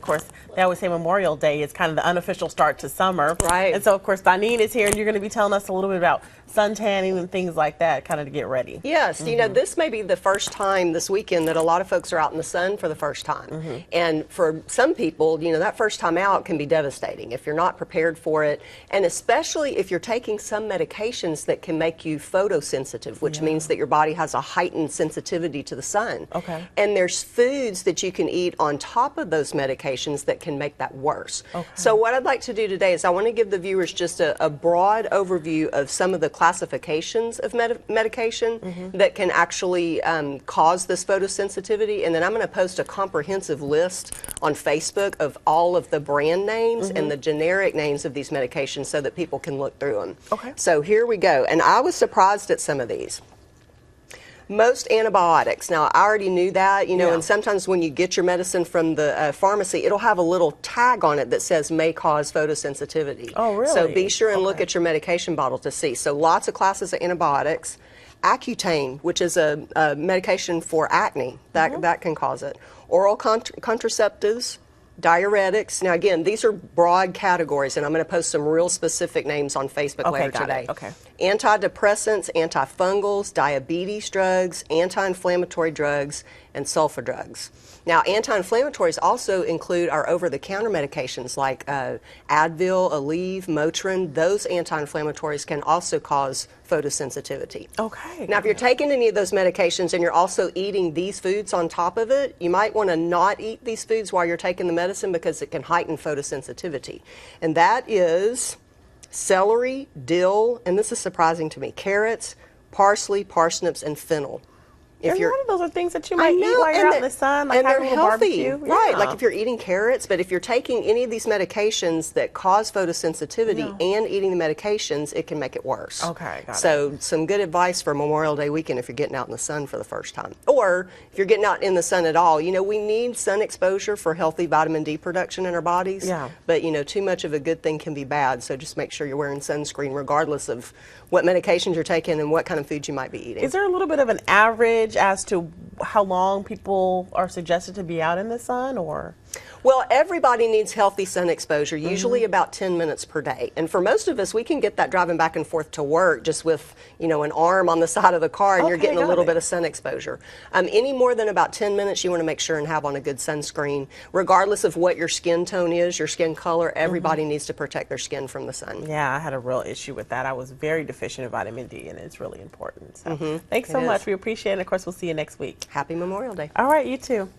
course, they always say Memorial Day is kind of the unofficial start to summer. Right. And so, of course, Doneane is here, and you're going to be telling us a little bit about sun tanning and things like that, kind of to get ready. Yes, you know, this may be the first time this weekend that a lot of folks are out in the sun for the first time. And for some people, you know, that first time out can be devastating if you're not prepared for it, and especially if you're taking some medications that can make you photosensitive, which means that your body has a heightened sensitivity to the sun. Okay. And there's foods that you can eat on top of those medications that can make that worse. Okay. So what I'd like to do today is I want to give the viewers just a broad overview of some of the classifications of medication that can actually cause this photosensitivity, and then I'm going to post a comprehensive list on Facebook of all of the brand names and the generic names of these medications so that people can look through them. Okay. So here we go, and I was surprised at some of these. Most antibiotics, now I already knew that, you know, and sometimes when you get your medicine from the pharmacy, it'll have a little tag on it that says may cause photosensitivity. Oh, really? So be sure and look at your medication bottle to see. So lots of classes of antibiotics. Accutane, which is a medication for acne, that can cause it. Oral contraceptives, diuretics. Now again, these are broad categories, and I'm going to post some real specific names on Facebook later today. Okay. Antidepressants, antifungals, diabetes drugs, anti-inflammatory drugs, and sulfa drugs. Now, anti-inflammatories also include our over-the-counter medications like Advil, Aleve, Motrin. Those anti-inflammatories can also cause photosensitivity. Okay. Now, if you're taking any of those medications and you're also eating these foods on top of it, you might want to not eat these foods while you're taking the medicine because it can heighten photosensitivity. And that is celery, dill, and this is surprising to me, carrots, parsley, parsnips, and fennel. If you're, those are things that you might eat while you're out in the sun, like and having they're a little healthy, barbecue. right? Like if you're eating carrots, but if you're taking any of these medications that cause photosensitivity and eating the medications, it can make it worse. Okay, got it. So some good advice for Memorial Day weekend if you're getting out in the sun for the first time, or if you're getting out in the sun at all. You know, we need sun exposure for healthy vitamin D production in our bodies. Yeah. But you know, too much of a good thing can be bad. So just make sure you're wearing sunscreen, regardless of what medications you're taking and what kind of foods you might be eating. Is there a little bit of an average as to how long people are suggested to be out in the sun, or? Well, everybody needs healthy sun exposure, usually about 10 minutes per day. And for most of us, we can get that driving back and forth to work just with, you know, an arm on the side of the car, and you're getting a little bit of sun exposure. Any more than about 10 minutes, you want to make sure and have on a good sunscreen. Regardless of what your skin tone is, your skin color, everybody needs to protect their skin from the sun. Yeah, I had a real issue with that. I was very deficient in vitamin D, and it's really important. So thanks so much. We appreciate it. And of course, we'll see you next week. Happy Memorial Day. All right, you too.